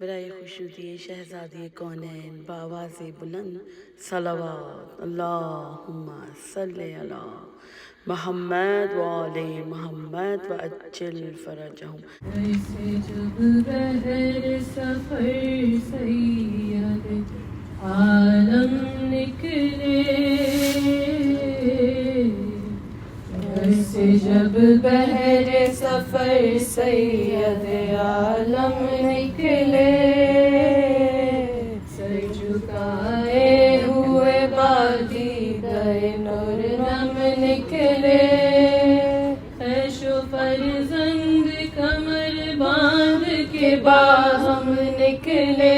برائے خوشنودی شہزادی کونین بآواز بلند صلوات اللہم صلی علی محمد و آل محمد و اجل فرجہم۔ ایسے جب بہر سفر سید عالم نکلے، ایسے جب بہر سفر سید عالم نکلے، سر جھکائے ہوئے بادیدہ نور نم نکلے، عیش و فرزند کمر باندھ کے باہم نکلے،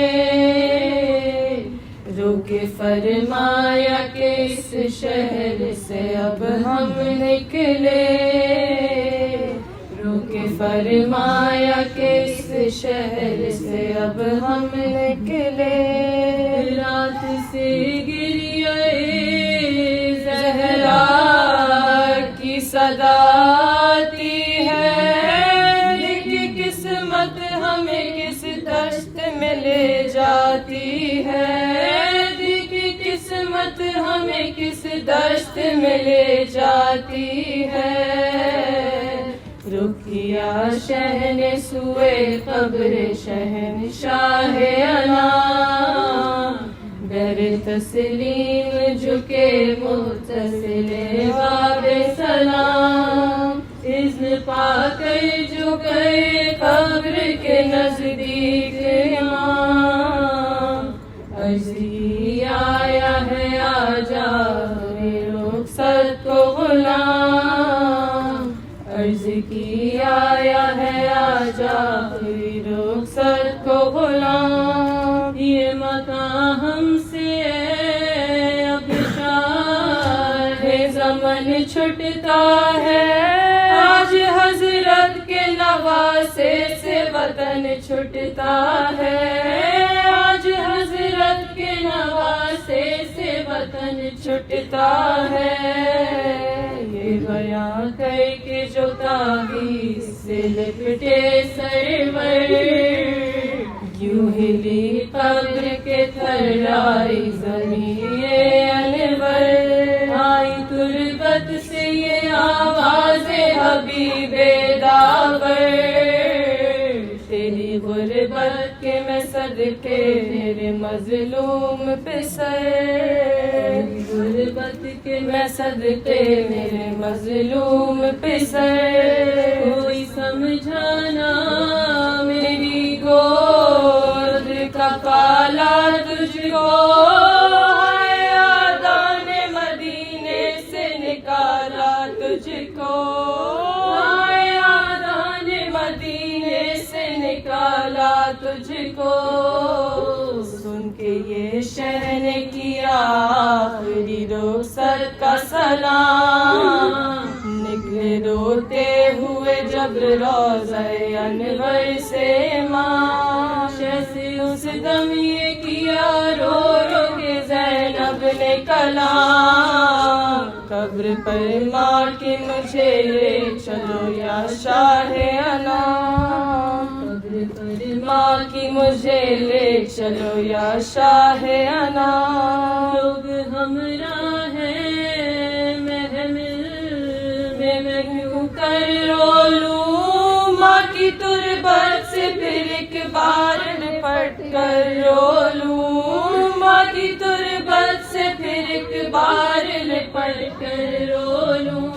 روک فرمایا کہ اس شہر سے اب ہم نکلے، روک فرمایا کہ اس شہر سے اب ہم نکلے، رات سے گریہ زہرا کی صدا آتی ہے، دیکھ قسمت ہمیں کس دشت میں لے جاتی ہے، دیکھ قسمت ہمیں کس دشت میں لے جاتی ہے، رکیا شہن سوئے قبر شہنشاہ انام، بر تسلیم جھکے متصل باب سلام، اذن پا کر جھکے قبر کے نزدیک امام، عرض کی آیا ہے آجا رخصت کو غلام، عرض کی آیا ہے آجا رخصت کو غلام، یہ مکان ہم سے اب شاہ زمن چھٹتا ہے، آج حضرت کے نواسے سے وطن چھٹتا ہے، آج حضرت کے نواسے سے وطن چھٹتا ہے، یہ بیان کر کے جو تعویذ سے لپٹے سرور، یوں ہلی قبر کے تھرائی زمین انور، آئی تربت سے یہ آواز حبیب داور، تیری غربت کے میں صدقے میرے مظلوم پہ سر، غربت کے میں صدقے میرے مظلوم پہ سر، کوئی سمجھانا میری گود کا پالا تجھ کو، ہے یادان مدینے سے نکالا تجھ کو، ہے یادان مدینے سے نکالا تجھ کو، سن کے یہ شہر نے کیا آخری رخصت کا سلام، نکلے روتے ہوئے جب روضہ انور سے ماں، جیسے اس دم یہ کیا رو رو کے زینب نے کلام، قبر پر ماں کی مجھے لے چلو یا شاہ انام، قبر پر ماں کی مجھے لے چلو یا شاہ انام، لوگ ہمراہ ہیں محمل میں کیوں کر رو لوں، ماں کی تربت سے پھر ایک بار لپٹ کر رو لوں، ماں کی تربت سے پھر ایک بار لپٹ کر رو لوں،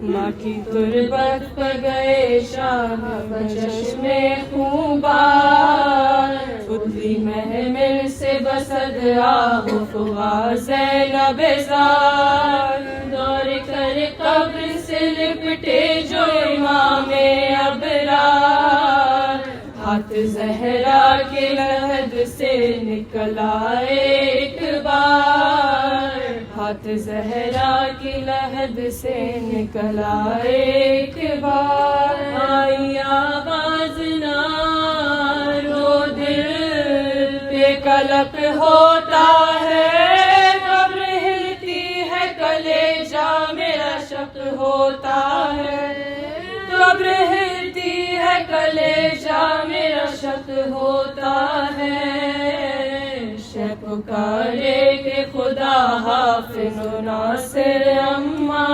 ماں کی تربت پر گئے شاہ بچشم خونبار، پتلی محمل سے بسد آہ فغاں زینب زار، دور کر قبر سے لپٹے جو امام ابرار، ہاتھ زہرا کے لحد سے نکلا ایک بار، ہاتھ زہرا کی لحد سے نکلا ایک بار، آئی آواز نہ رو دل پہ کلپ ہوتا ہے، قبر ہلتی ہے کلیجہ میرا شک ہوتا ہے، قبر ہلتی ہے کلیجہ میرا شک وقت ہوتا ہے، شہ پکارے کہ خدا حافظ و ناصر اماں،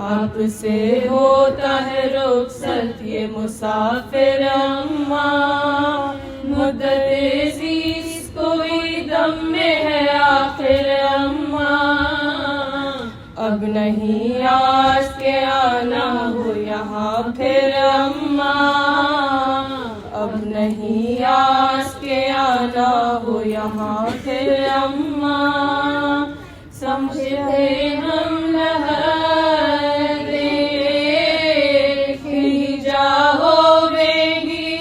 آپ سے ہوتا ہے رخصت یہ مسافر اماں، مدت زیست کوئی دم میں ہے آخر اماں، اب نہیں آس کے آنا ہو یہاں پھر اماں، اب نہیں آس کے آنا ہو یہاں پھر اماں، سمجھتے ہم لہر ہی جا ہوویں گی،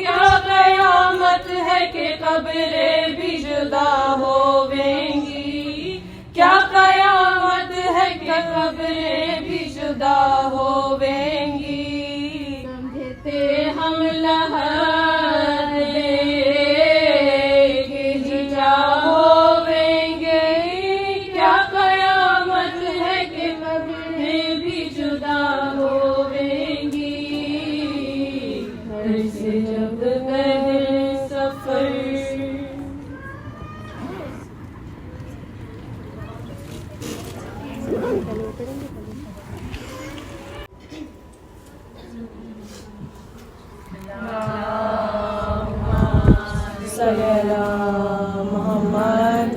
کیا قیامت ہے کہ قبریں بھی جدا ہوویں گی، کیا قیامت ہے کہ قبریں بھی جدا ہوویں گی، سمجھتے ہم لہر ہی جا ہوویں گے، کیا قیامت ہے کہ قبریں بھی جدا ہوویں گی، گھر سے جب گئے سفر صلی اللہ محمد